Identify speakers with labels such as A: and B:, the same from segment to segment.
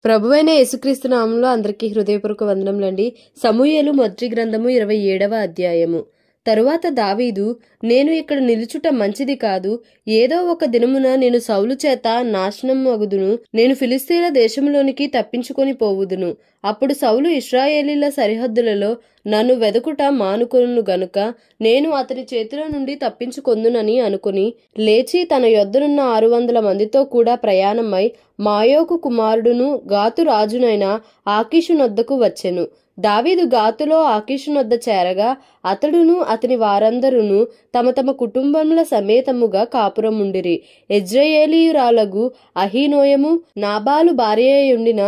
A: ప్రభువైన యేసుక్రీస్తు నామంలో అందరికీ హృదయపూర్వక వందనములండి. సమూయేలు మొదటి గ్రంథము 27వ అధ్యాయము. తరువాత దావీదు, నేను ఇక్కడ నిలుచుట మంచిది కాదు, ఏదో ఒక దినమున నేను సౌలు చేత నాశనం అగుదును, నేను ఫిలిస్తీన్ల దేశంలోనికి తప్పించుకొని పోవుదును. అప్పుడు సౌలు ఇశ్రాయేలీల సరిహద్దులలో నన్ను వెదకుట మానుకొను గనుక నేను అతని చేతిలో నుండి తప్పించుకొందునని అనుకుని లేచి తన యొద్దనున్న 600 మందితో కూడా ప్రయాణమై మాయోకు కుమారుడును గాతు రాజునైన ఆకీషు నొద్దకు వచ్చెను. దావీదు గాతులో ఆకీషు నొద్ద చేరగా అతడును అతని వారందరును తమ తమ కుటుంబముల సమేతముగా కాపురముండిరి. యెజ్రెయేలీయురాలగు అహీనోయము, నాబాలు భార్యయుండిన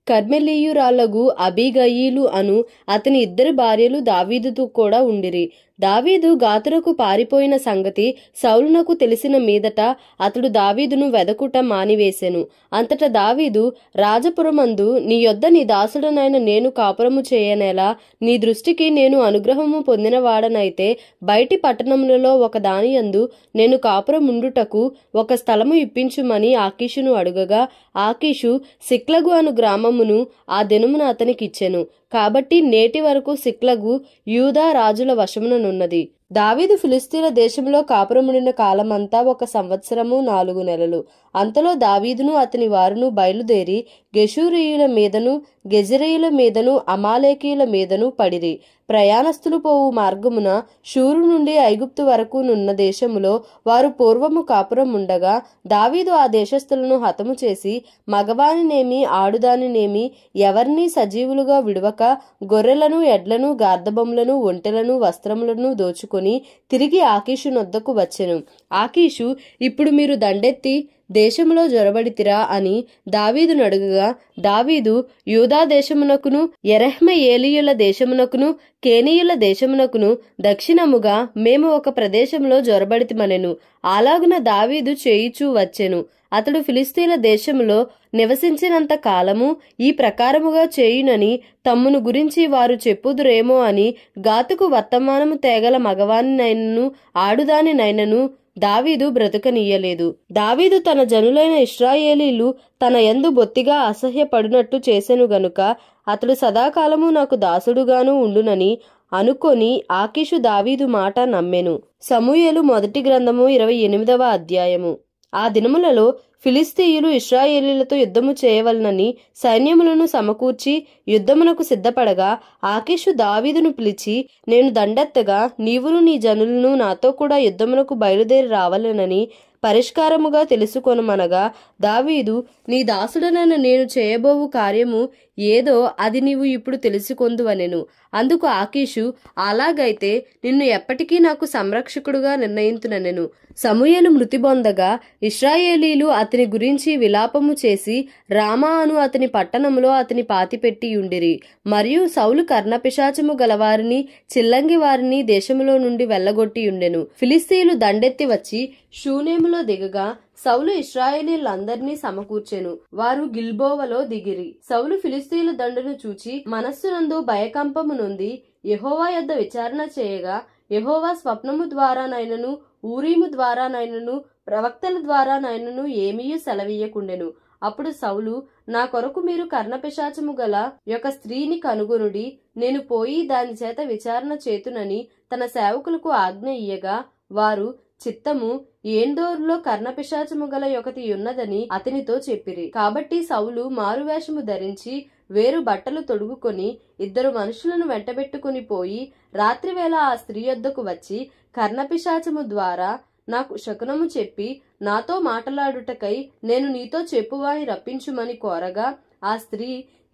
A: కర్మెలీయురాలగు అబీగయీలు అను అతని 2 భార్యలు దావీదుతో కూడా ఉండిరి. దావీదు గాతులకు పారిపోయిన సంగతి సౌలునకు తెలిసిన మీదట అతడు దావీదును వెదకుట మానివేసెను. అంతటా దావీదు, రాజపురమందు నీ యొద్ద నీ దాసుడనైన నేను కాపురము చేయనేలా, నీ దృష్టికి నేను అనుగ్రహము పొందినవాడనైతే బయటి పట్టణములలో ఒక దానియందు నేను కాపురముండుటకు ఒక స్థలము ఇప్పించుమని ఆకీషును అడుగగా, ఆకీషు సిక్లగు అను గ్రామమును ఆ దినమున అతనికిచ్చెను. కాబట్టి నేటి వరకు సిక్లగు యూదా రాజుల వశముననున్నది. దావీదు ఫిలిస్తీన్ల దేశంలో కాపురముండిన కాలమంతా 1 సంవత్సరము 4 నెలలు. అంతలో దావీదును అతని వారును బయలుదేరి గెషూరీయుల మీదను గెజరీయుల మీదను అమాలేకీయుల మీదను పడిరి. ప్రయాణస్తులు పోవు మార్గమున షూరు నుండి ఐగుప్తు వరకు నున్న దేశములో వారు పూర్వము కాపురముండగా దావీదు ఆ దేశస్థులను హతము చేసి మగవానినేమి ఆడుదానినేమి ఎవరినీ సజీవులుగా విడువక గొర్రెలను ఎడ్లను గార్ధబొమ్మలను ఒంటెలను వస్త్రములను దోచుకొని తిరిగి ఆకీషు నొద్దకు వచ్చెను. ఆకీషు, ఇప్పుడు మీరు దండెత్తి దేశములో జొరబడితిరా అని దావీదును అడుగగా, దావీదు, యూదా దేశమునకును యెరహ్మెయేలీయుల దేశమునకును కేనీయుల దేశమునకును దక్షిణముగా మేము ఒక ప్రదేశంలో జొరబడితిమనెను. అలాగున దావీదు చేయుచూ వచ్చెను. అతడు ఫిలిస్తీన్ల దేశములో నివసించినంత కాలము ఈ ప్రకారముగా చేయునని తమ్మును గురించి వారు చెప్పుదురేమో అని గాతుకు వర్తమానము తేగల మగవానినైనను ఆడుదానినైనను దావీదు బ్రతుకనీయలేదు. దావీదు తన జనులైన ఇశ్రాయేలీలు తన యందు బొత్తిగా అసహ్యపడునట్టు చేసెను గనుక అతడు సదాకాలము నాకు దాసుడుగాను ఉండునని అనుకొని ఆకీషు దావీదు మాట నమ్మెను. సమూయేలు మొదటి గ్రంథము 28వ అధ్యాయము. ఆ దినములలో ఫిలిస్తీయులు ఇశ్రాయేలీలతో యుద్ధము చేయవలనని సైన్యములను సమకూర్చి యుద్ధమునకు సిద్ధపడగా ఆకీషు దావీదును పిలిచి, నేను దండెత్తగా నీవును నీ జనులను నాతో కూడా యుద్ధమునకు బయలుదేరి రావాలనని పరిష్కారముగా తెలుసుకొనమనగా, దావీదు, నీ దాసుడనైన నేను చేయబోవు కార్యము ఏదో అది నీవు ఇప్పుడు తెలుసుకొందువనెను. అందుకు ఆకీషు, అలాగైతే నిన్ను ఎప్పటికీ నాకు సంరక్షకుడుగా నిర్ణయింతుననెను. సమూయేలు మృతి పొందగా ఇశ్రాయేలీలు అతని గురించి విలాపము చేసి రామా అను అతని పట్టణములో అతని పాతిపెట్టి ఉండిరి. మరియు సౌలు కర్ణపిశాచము గలవారిని చిల్లంగి వారిని దేశములో నుండి వెళ్ళగొట్టి ఉండెను. ఫిలిస్తీయులు దండెత్తి వచ్చి షూనేములో దిగగా సౌలు ఇశ్రాయేలీలందరినీ సమకూర్చెను. వారు గిల్బోవలో దిగిరి. సౌలు ఫిలిస్తీయుల దండును చూచి మనస్సునందు భయకంపము నొంది యెహోవా యొద్ద విచారణ చేయగా, యెహోవా స్వప్నము ద్వారానైనను ఊరీము ద్వారానైనను ప్రవక్తల ద్వారానైనను ఏమీయూ సెలవీయకుండెను. అప్పుడు సౌలు, నా కొరకు మీరు కర్ణపిశాచము గల యొక్క స్త్రీని కనుగొనుడి, నేను పోయి దాని చేత విచారణ చేతునని తన సేవకులకు ఆజ్ఞ ఇయ్యగా, వారు చిత్తము, ఏందోరులో కర్ణపిశాచము గల ఒకటి ఉన్నదని అతనితో చెప్పిరి. కాబట్టి సౌలు మారువేషము ధరించి వేరు బట్టలు తొడుగుకొని 2 మనుషులను వెంటబెట్టుకుని పోయి రాత్రివేళ ఆ స్త్రీ యొద్దకు వచ్చి, కర్ణపిశాచము ద్వారా నాకు శకునము చెప్పి నాతో మాటలాడుటకై నేను నీతో చెప్పువాని రప్పించుమని కోరగా, ఆ స్త్రీ,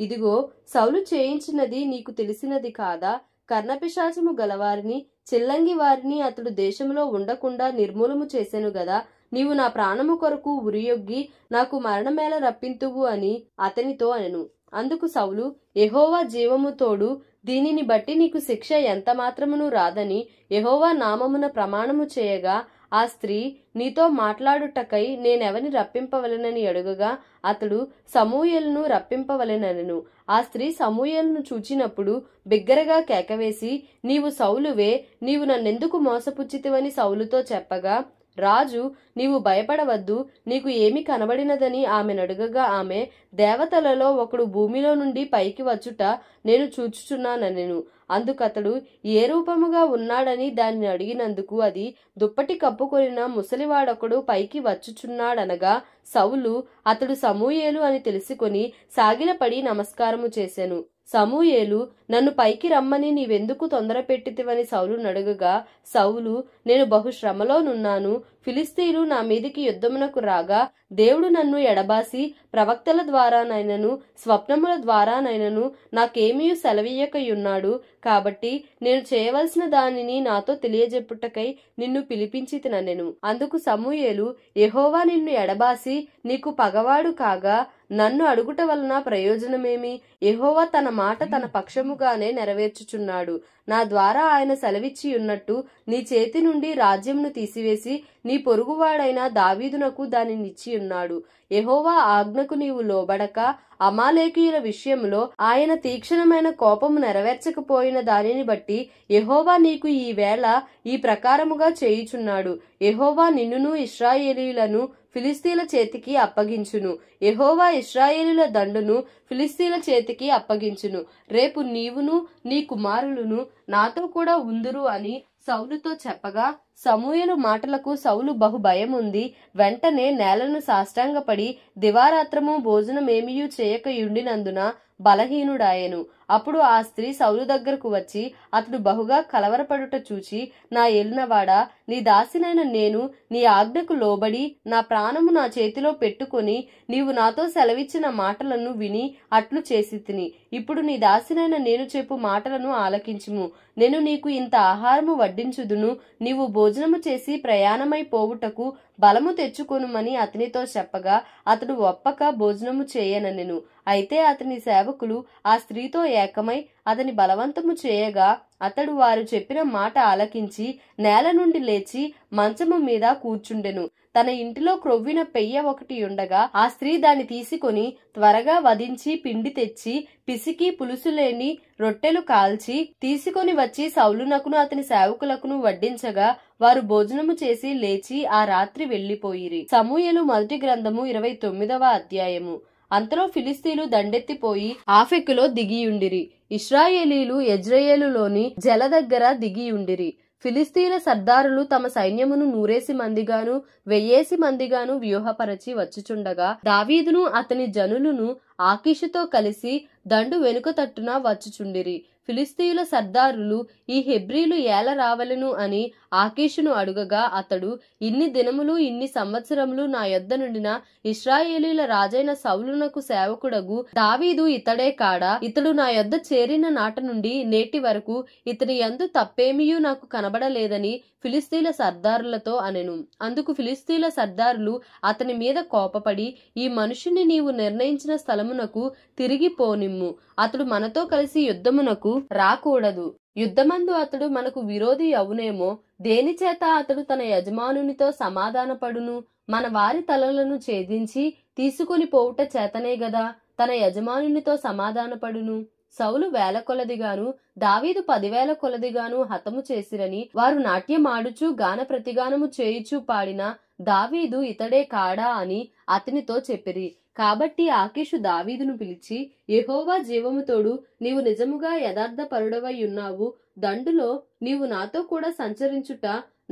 A: ఇదిగో సౌలు చేయించినది నీకు తెలిసినది కాదా? కర్ణపిశాచము గలవారిని చిల్లంగి వారిని అతడు దేశంలో ఉండకుండా నిర్మూలము చేసెను గదా. నీవు నా ప్రాణము కొరకు ఉరియొగ్గి నాకు మరణమేళ రప్పింతువు అని అతనితో అనెను. అందుకు సౌలు, యెహోవా జీవము తోడు, దీనిని బట్టి నీకు శిక్ష ఎంత మాత్రమును రాదని యెహోవా నామమున ప్రమాణము చేయగా, ఆ స్త్రీ, నీతో మాట్లాడుటకై నేనెవని రప్పింపవలెనని అడుగగా అతడు సమూయేలును రప్పింపవలెననెను. ఆ స్త్రీ సమూయేలును చూచినప్పుడు బిగ్గరగా కేకవేసి, నీవు సౌలువే, నీవు నన్నెందుకు మోసపుచ్చితివని సౌలుతో చెప్పగా, రాజు, నీవు భయపడవద్దు, నీకు ఏమి కనబడినదని ఆమెనడుగగా ఆమె, దేవతలలో ఒకడు భూమిలో నుండి పైకి వచ్చుట నేను చూచుచున్నానెను. అందుకతడు ఏ రూపముగా ఉన్నాడని దానిని అడిగినందుకు అది, దుప్పటి కప్పుకొనిన ముసలివాడొకడు పైకి వచ్చుచున్నాడనగా సౌలు, అతడు సమూయేలు అని తెలుసుకొని సాగిలపడి నమస్కారము చేసెను. సమూయేలు, నన్ను పైకి రమ్మని నీవెందుకు తొందర పెట్టితివని సౌలు నడుగగా సౌలు, నేను బహుశ్రమలోనున్నాను, ఫిలిస్తీయులు నా మీదికి యుద్ధమునకు రాగా దేవుడు నన్ను ఎడబాసి ప్రవక్తల ద్వారానైనను స్వప్నముల ద్వారానైనను నాకేమీ సెలవీయకయున్నాడు. కాబట్టి నేను చేయవలసిన దానిని నాతో తెలియజెప్పుటకై నిన్ను పిలిపించితినెను. అందుకు సమూయేలు, యెహోవా నిన్ను ఎడబాసి నీకు పగవాడు కాగా నన్ను అడుగుట వలన ప్రయోజనమేమి? యెహోవా తన మాట తన పక్షముగానే నెరవేర్చుచున్నాడు. నా ద్వారా ఆయన సెలవిచ్చి ఉన్నట్టు నీ చేతి నుండి రాజ్యమును తీసివేసి నీ పొరుగువాడైన దావీదునకు దానినిచ్చి ఉన్నాడు. యెహోవా ఆజ్ఞకు నీవు లోబడక అమాలేకీయుల విషయంలో ఆయన తీక్షణమైన కోపము నెరవేర్చకపోయిన దానిని బట్టి యెహోవా నీకు ఈ వేళ ఈ ప్రకారముగా చేయుచున్నాడు. యెహోవా నిన్నును ఇశ్రాయేలీయులను ఫిలిస్తీన్ల చేతికి అప్పగించును. యెహోవా ఇశ్రాయేలీయుల దండును ఫిలిస్తీన్ల చేతికి అప్పగించును. రేపు నీవును నీ కుమారులను నాతో కూడా ఉందురు అని సౌలుతో చెప్పగా సమూయేలు మాటలకు సౌలు బహు భయముంది. వెంటనే నేలను సాష్టాంగపడి దివారాత్రము భోజనమేమియూ చేయకయుండినందున బలహీనుడాయెను. అప్పుడు ఆ స్త్రీ సౌలు దగ్గరకు వచ్చి అతడు బహుగా కలవరపడుట చూచి, నా ఏలినవాడా, నీ దాసినైన నేను నీ ఆజ్ఞకు లోబడి నా ప్రాణము నా చేతిలో పెట్టుకొని నీవు నాతో సెలవిచ్చిన మాటలను విని అట్లు చేసి తిని. ఇప్పుడు నీ దాసినైన నేను చెప్పు మాటలను ఆలకించుము. నేను నీకు ఇంత ఆహారము వడ్డించుదును, నీవు భోజనము చేసి ప్రయాణమై పోవుటకు బలము తెచ్చుకొనుమని అతనితో చెప్పగా అతడు ఒప్పక భోజనము చేయనెను. అయితే అతని సేవకులు ఆ స్త్రీతో ఏకమై అతని బలవంతము చేయగా అతడు వారు చెప్పిన మాట ఆలకించి నేల నుండి లేచి మంచము మీద కూర్చుండెను. తన ఇంటిలో క్రొవ్విన పెయ్య ఒకటి ఉండగా ఆ స్త్రీ దాన్ని తీసుకొని త్వరగా వధించి పిండి తెచ్చి పిసికి పులుసులేని రొట్టెలు కాల్చి తీసుకొని వచ్చి సౌలునకును అతని సేవకులకును వడ్డించగా వారు భోజనము చేసి లేచి ఆ రాత్రి వెళ్లిపోయిరి. సమూయేలు మొదటి గ్రంథము 29వ అధ్యాయము. అంతలో ఫిలిస్తీన్లు దండెత్తిపోయి ఆఫెకులో దిగియుండిరి. ఇశ్రాయేలీలు యెజ్రెయేలులోని జల దగ్గర దిగియుండిరి. ఫిలిస్తీన్ల సర్దారులు తమ సైన్యమును 100 మందిగాను 1000 మందిగాను వ్యూహపరచి వచ్చుచుండగా దావీదును అతని జనులను ఆకీషుతో కలిసి దండు వెనుక తట్టున వచ్చుచుండిరి. ఫిలిస్తీయుల సర్దారులు ఈ హెబ్రీలు ఏల రావలెను అని ఆకీషును అడుగగా అతడు, ఇన్ని దినములు ఇన్ని సంవత్సరములు నా యొద్ద నుండిన ఇశ్రాయేలీల రాజైన సౌలునకు సేవకుడగు దావీదు ఇతడే కాడా? ఇతడు నా యొద్ద చేరిన నాట నుండి నేటి వరకు ఇతని యందు తప్పేమియూ నాకు కనబడలేదని ఫిలిస్తీన్ల సర్దారులతో అనెను. అందుకు ఫిలిస్తీన్ల సర్దారులు అతని మీద కోపపడి, ఈ మనుషుని నీవు నిర్ణయించిన స్థలమునకు తిరిగి పోనిమ్ము. అతడు మనతో కలిసి యుద్ధమునకు రాకూడదు. యుద్ధమందు అతడు మనకు విరోధి అవునేమో. దేనిచేత అతడు తన యజమానునితో సమాధానపడును? మన వారి తలలను ఛేదించి తీసుకొని పోవుట చేతనే గదా తన యజమానునితో సమాధానపడును. సౌలు 1000 కొలదిగాను దావీదు 10,000 కొలదిగాను హతము చేసిరని వారు నాట్యమాడుచు గాన ప్రతిగానము చేయుచు పాడిన దావీదు ఇతడే కాడా అని అతనితో చెప్పిరి. కాబట్టి ఆకీషు దావీదును పిలిచి, యెహోవా జీవముతోడు నీవు నిజముగా యథార్థపరుడవై ఉన్నావు. దండులో నీవు నాతో కూడా సంచరించుట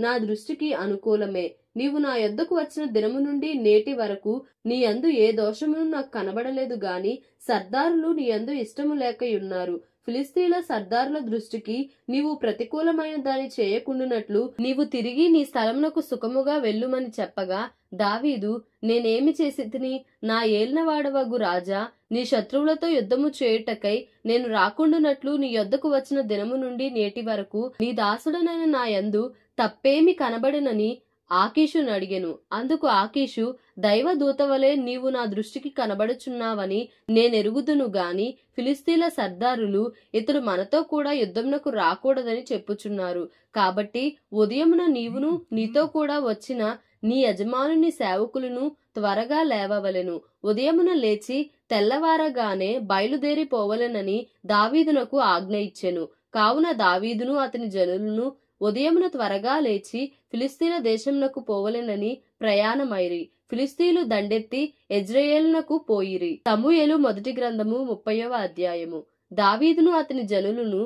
A: నా దృష్టికి అనుకూలమే. నీవు నా యొద్దకు వచ్చిన దినము నుండి నేటి వరకు నీ యందు ఏ దోషమును నాకు కనబడలేదు గాని సర్దారులు నీ యందు ఇష్టము లేకయున్నారు. ఫిలిస్తీన్ల సర్దారుల దృష్టికి నీవు ప్రతికూలమైన దాని చేయకుండునట్లు నీవు తిరిగి నీ స్థలమునకు సుఖముగా వెళ్ళుమని చెప్పగా దావీదు, నేనేమి చేసి తిని? నా ఏలినవాడవగు రాజా, నీ శత్రువులతో యుద్ధము చేయుటకై నేను రాకుండునట్లు నీ యొద్దకు వచ్చిన దినము నుండి నేటి వరకు నీ దాసుడనైన నా యందు తప్పేమి కనబడినని ఆకీషును అడిగెను. అందుకు ఆకీషు, దైవదూతవలే నీవు నా దృష్టికి కనబడుచున్నావని నేనెరుగుదును గాని ఫిలిస్తీన్ల సర్దారులు ఇతడు మనతో కూడా యుద్ధమునకు రాకూడదని చెప్పుచున్నారు. కాబట్టి ఉదయమున నీవును నీతో కూడా వచ్చిన నీ యజమానుని సేవకులను త్వరగా లేవవలెను. ఉదయమున లేచి తెల్లవారగానే బయలుదేరిపోవలెనని దావీదునకు ఆజ్ఞ ఇచ్చెను. కావున దావీదును అతని జనులను ఉదయమున త్వరగా లేచి ఫిలిస్తీన దేశమునకు పోవలెనని ప్రయాణమైరి. ఫిలిస్తీన్లు దండెత్తి యెజ్రెయేలునకు పోయిరి. సమూయేలు మొదటి గ్రంథము 30వ అధ్యాయము. దావీదును అతని జనులను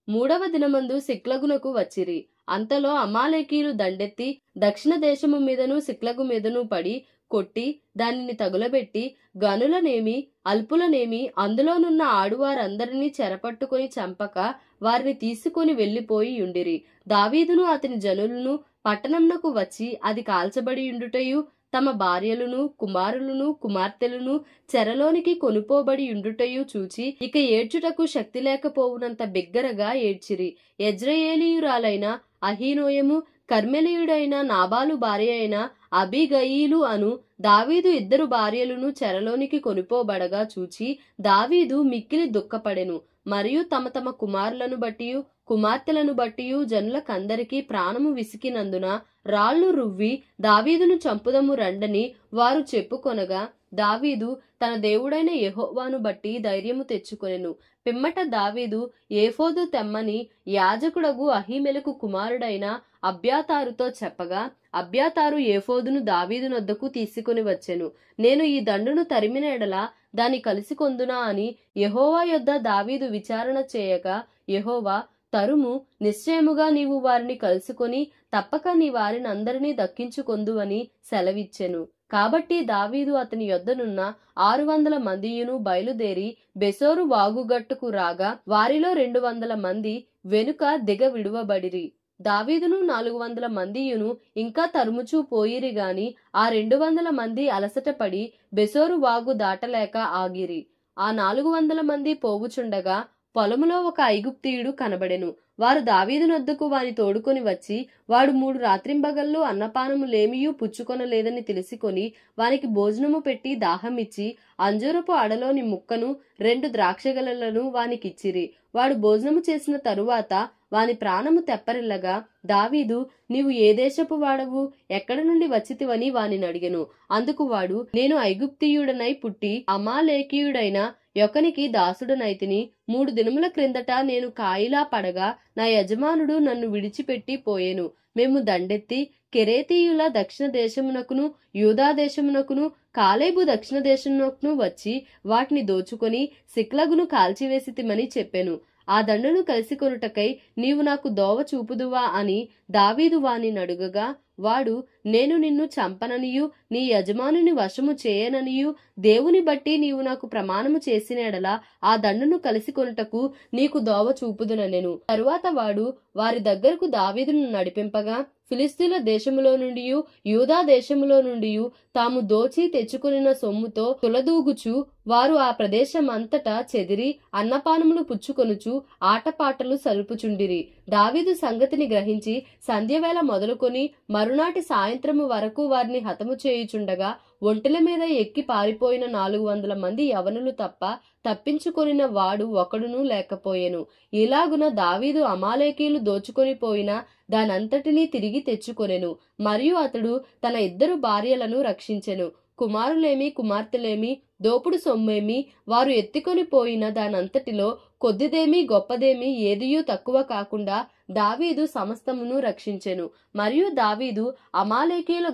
A: 3వ దినమందు సిక్లగునకు వచ్చిరి. అంతలో అమాలేకీయులు దండెత్తి దక్షిణ దేశము మీదను సిక్లగు మీదను పడి కొట్టి దానిని తగులబెట్టి గనులనేమి అల్పులనేమి అందులోనున్న ఆడువారందరినీ చెరపట్టుకొని చంపక వారిని తీసుకొని వెళ్లిపోయి యుండిరి. దావీదును అతని జనులను పట్టణంనకు వచ్చి అది కాల్చబడి యుండుటయు తమ భార్యలను కుమారులను కుమార్తెలను చెరలోనికి కొనుపోబడి యుండుటయు చూచి ఇక ఏడ్చుటకు శక్తి లేకపోవునంత బిగ్గరగా ఏడ్చిరి. యెజ్రెయేలీయురాలైన అహీనోయము కర్మెలీయుడైన నాబాలు భార్య అయిన అబీగయీలు అను దావీదు 2 భార్యలను చెరలోనికి కొనుపోబడగా చూచి దావీదు మిక్కిలి దుఃఖపడెను. మరియు తమ తమ కుమారులను బట్టియు కుమార్తెలను బట్టియు జనులకందరికీ ప్రాణము విసికినందున రాళ్లు రువ్వి దావీదును చంపుదము రండని వారు చెప్పుకొనగా దావీదు తన దేవుడైన యెహోవాను బట్టి ధైర్యము తెచ్చుకొనెను. పిమ్మట దావీదు ఏఫోదు తెమ్మని యాజకుడగు అహీమెలకు కుమారుడైన అబ్యాతారుతో చెప్పగా అబ్యాతారు ఏఫోదును దావీదు నొద్దకు తీసుకుని వచ్చెను. నేను ఈ దండును తరిమిన ఎడల దాని కలిసికొందునా అని యెహోవా యొద్ద దావీదు విచారణ చేయగా యెహోవా తరుము, నిశ్చయముగా నీవు వారిని కలుసుకొని తప్పక నీ వారిని అందరినీ దక్కించుకొందువని సెలవిచ్చెను. కాబట్టి దావీదు అతని యొద్దనున్న 600 మందియును బయలుదేరి బెసోరు వాగుగట్టుకు రాగా వారిలో 200 మంది వెనుక దిగ విడువబడిరి. దావీదును 400 మందియును ఇంకా తరుముచూ పోయిరి గాని ఆ 200 మంది అలసటపడి బెసోరు వాగు దాటలేక ఆగిరి. ఆ 400 మంది పోవుచుండగా పొలములో ఒక ఐగుప్తీయుడు కనబడెను. వారు దావీదునొద్దకు వాని తోడుకొని వచ్చి వాడు 3 రాత్రింబగళ్ళు అన్నపానములేమియూ పుచ్చుకొనలేదని తెలుసుకొని వానికి భోజనము పెట్టి దాహమిచ్చి అంజూరపు అడలోని ముక్కను 2 ద్రాక్షగలలను వానికిచ్చిరి. వాడు భోజనము చేసిన తరువాత వాని ప్రాణము తెప్పరిల్లగా దావీదు నీవు ఏ దేశపు వాడవు, ఎక్కడ నుండి వచ్చితివని వానిని అడిగెను. అందుకు వాడు నేను ఐగుప్తీయుడనై పుట్టి అమాలేకీయుడైన యొకనికి దాసుడనైతిని. 3 దినముల క్రిందట నేను కాయిలా పడగా నా యజమానుడు నన్ను విడిచిపెట్టి పోయెను. మేము దండెత్తి కెరేతీయుల దక్షిణ దేశమునకును యూదా దేశమునకును కాలేబు దక్షిణ దేశమునకును వచ్చి వాటిని దోచుకొని సిక్లగును కాల్చివేసితిమని చెప్పెను. ఆ దండును కలిసికొనుటకై నీవు నాకు దోవ చూపుదువా అని దావీదు వానిని అడుగగా వాడు నేను నిన్ను చంపననియు నీ యజమానుని వశము చేయననియు దేవుని బట్టి నీవు నాకు ప్రమాణము చేసిన ఎడల ఆ దండును కలిసికొనుటకు నీకు దోవ చూపుదుననెను. తరువాత వాడు వారి దగ్గరకు దావీదును నడిపింపగా ఫిలిస్తీన్ల దేశములో నుండి యూదా దేశములో నుండి తాము దోచి తెచ్చుకొనిన సొమ్ముతో తులదూగుచు వారు ఆ ప్రదేశమంతటా చెదిరి అన్నపానములు పుచ్చుకొనుచు ఆటపాటలు సలుపుచుండిరి. దావీదు సంగతిని గ్రహించి సంధ్యవేళ మొదలుకొని మరునాటి సాయంత్రము వరకు వారిని హతము చేయుచుండగా ఒంటెల మీద ఎక్కి పారిపోయిన 400 మంది యవనులు తప్ప తప్పించుకొనిన వాడు ఒకడునూ లేకపోయెను. ఇలాగున దావీదు అమాలేకీయులు దోచుకొని పోయిన దానంతటినీ తిరిగి తెచ్చుకొనెను. మరియు అతడు తన 2 భార్యలను రక్షించెను. కుమారులేమి కుమార్తెలేమి దోపుడు సొమ్మేమి వారు ఎత్తుకొని పోయిన దానంతటిలో కొద్దిదేమీ గొప్పదేమీ ఏదియూ తక్కువ కాకుండా దావీదు సమస్తమును రక్షించెను. మరియు దావీదు అమాలేకీయుల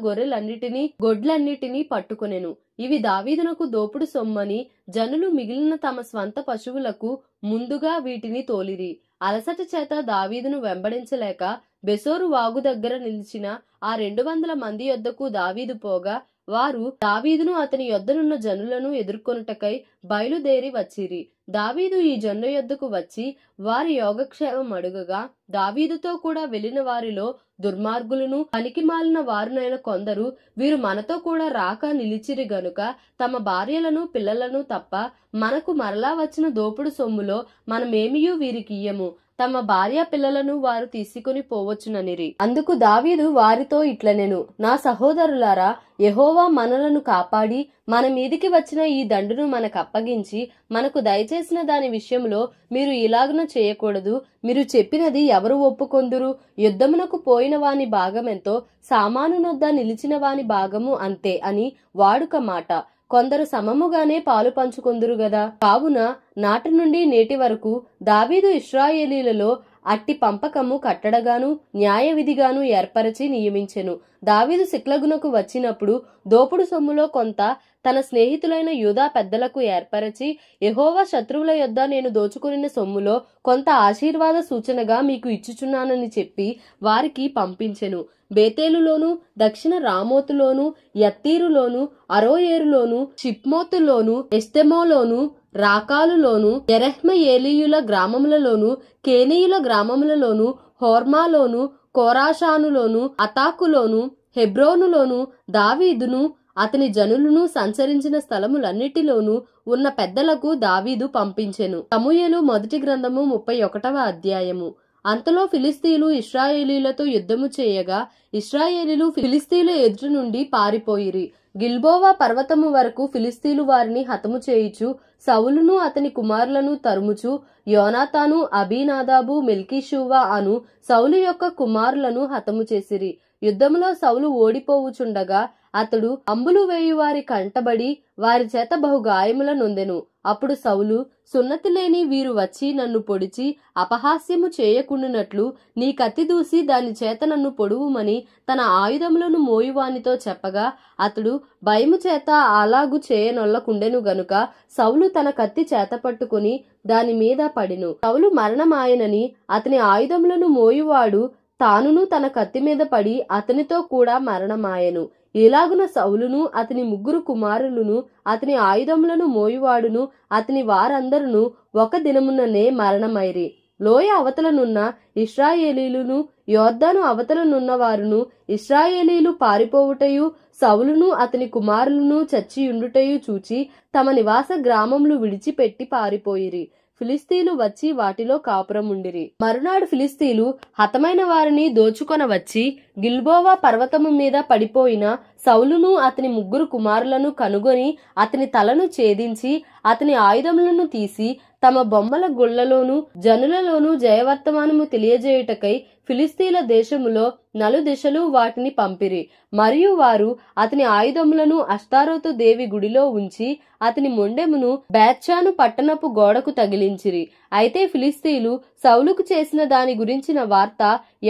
A: గొడ్లన్నిటినీ పట్టుకొనెను. ఇవి దావీదునకు దోపుడు సొమ్మని జనులు మిగిలిన తమ స్వంత పశువులకు ముందుగా వీటిని తోలిరి. అలసట చేత దావీదును వెంబడించలేక బెసోరు వాగు దగ్గర నిలిచిన ఆ 200 మంది యొద్దకు దావీదు పోగా వారు దావీదును అతని యొద్దనున్న జనులను ఎదుర్కొనుటకై బయలుదేరి వచ్చిరి. దావీదు ఈ జనుల యొద్దకు వచ్చి వారి యోగక్షేమం అడుగగా దావీదుతో కూడా వెళ్లిన వారిలో దుర్మార్గులను పనికిమాలిన వారునైన కొందరు వీరు మనతో కూడా రాక నిలిచిరి గనుక తమ భార్యలను పిల్లలను తప్ప మనకు మరలా వచ్చిన దోపుడు సొమ్ములో మనమేమియూ వీరికియ్యము, తమ భార్య పిల్లలను వారు తీసుకుని పోవచ్చుననిరి. అందుకు దావీదు వారితో ఇట్లనెను, నా సహోదరులారా, యెహోవా మనలను కాపాడి మన మీదికి వచ్చిన ఈ దండును మనకు అప్పగించి మనకు దయచేసిన దాని విషయంలో మీరు ఇలాగున చేయకూడదు. మీరు చెప్పినది ఎవరు ఒప్పుకొందురు? యుద్ధమునకు పోయిన వాని భాగమెంతో సామానునొద్ద నిలిచిన వాని భాగము అంతే అని వాడుక మాట. కొందరు సమముగానే పాలు పంచుకొందురు గదా. కావున నాటి నుండి నేటి వరకు దావీదు ఇశ్రాయేలీలలో అట్టి పంపకము కట్టడగాను న్యాయ విధిగాను ఏర్పరచి నియమించెను. దావీదు సిక్లగునకు వచ్చినప్పుడు దోపుడు సొమ్ములో కొంత తన స్నేహితులైన యూదా పెద్దలకు ఏర్పరచి, యెహోవా శత్రువుల యొద్ద నేను దోచుకొనిన సొమ్ములో కొంత ఆశీర్వాద సూచనగా మీకు ఇచ్చుచున్నానని చెప్పి వారికి పంపించెను. బేతేలులోను దక్షిణ రామోతులోను యత్తీరులోను అరోయేరులోను షిప్మోతులోను ఎస్తెమోలోను రాకాలులోను యెరహ్మెయేలీయుల గ్రామములలోను కేనీయుల గ్రామములలోను హోర్మాలోను కోరాషానులోను అతాకులోను హెబ్రోనులోను దావీదును అతని జనులను సంచరించిన స్థలములన్నిటిలోనూ ఉన్న పెద్దలకు దావీదు పంపించెను. సమూయేలు మొదటి గ్రంథము 31వ అధ్యాయము. అంతలో ఫిలిస్తీయులు ఇశ్రాయేలీలతో యుద్ధము చేయగా ఇశ్రాయేలీలు ఫిలిస్తీయుల ఎదుట నుండి పారిపోయిరి. గిల్బోవా పర్వతము వరకు ఫిలిస్తీయులు వారిని హతము చేయుచు సౌలును అతని కుమారులను తరుముచు యోనాతాను అబీనాదాబు మెల్కీషూవా అను సౌలు యొక్క కుమారులను హతము చేసిరి. యుద్ధములో సౌలు ఓడిపోవుచుండగా అతడు అంబులు వేయువారి కంటబడి వారి చేత బహు గాయముల నొందెను. అప్పుడు సౌలు, సున్నతి లేని వీరు వచ్చి నన్ను పొడిచి అపహాస్యము చేయకుండునట్లు నీ కత్తి దూసి దాని చేత నన్ను పొడువుమని తన ఆయుధములను మోయువానితో చెప్పగా అతడు భయము చేత అలాగు చేయనొల్లకుండెను గనుక సౌలు తన కత్తి చేత పట్టుకుని దాని మీద పడెను. సౌలు మరణమాయనని అతని ఆయుధములను మోయువాడు తానును తన కత్తి మీద పడి అతనితో కూడా మరణమాయెను. ఇలాగున సౌలును అతని ముగ్గురు కుమారులను అతని ఆయుధములను మోయువాడును అతని వారందరును ఒక దినముననే మరణమైరి. లోయ అవతలనున్న ఇశ్రాయేలీలును యోర్దాను అవతలనున్న వారును ఇశ్రాయేలీలు పారిపోవుటయు సౌలును అతని కుమారులను చచ్చియుండుటయు చూచి తమ నివాస గ్రామములు విడిచిపెట్టి పారిపోయిరి. ఫిలిస్తీయులు వచ్చి వాటిలో కాపురముండిరి. మరునాడు ఫిలిస్తీయులు హతమైన వారిని దోచుకొన వచ్చి గిల్బోవా పర్వతము మీద పడిపోయిన సౌలును అతని ముగ్గురు కుమారులను కనుగొని అతని తలను ఛేదించి అతని ఆయుధములను తీసి తమ బొమ్మల గుళ్లలోను జనులలోను జయవర్తమానము తెలియజేయుటకై ఫిలిస్తీయుల దేశములో నలుదిశలు వాటిని పంపిరి. మరియు వారు అతని ఆయుధములను అష్తారోతు దేవి గుడిలో ఉంచి అతని మొండెమును బేత్షాను పట్టణపు గోడకు తగిలించిరి. అయితే ఫిలిస్తీయులు సౌలుకు చేసిన దాని గురించిన వార్త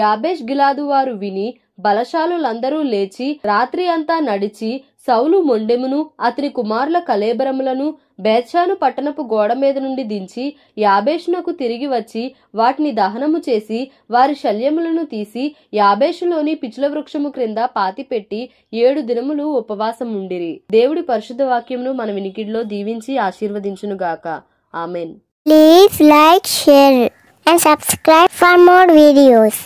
A: యాబేష్ గిలాదు వారు విని బలశాలులందరూ లేచి రాత్రి అంతా నడిచి సౌలు మొండెమును అతని కుమారుల కళేబరములను బేత్షాను పట్టణపు గోడ మీద నుండి దించి యాబేషునకు తిరిగి వచ్చి వాటిని దహనము చేసి వారి శల్యములను తీసి యాబేషులోని పిచుల వృక్షము క్రింద పాతిపెట్టి 7 దినములు ఉపవాసముండిరి. దేవుడి పరిశుద్ధ వాక్యమును మన వినికిడిలో దీవించి ఆశీర్వదించునుగాక. Amen.
B: Please like, share and subscribe for more videos.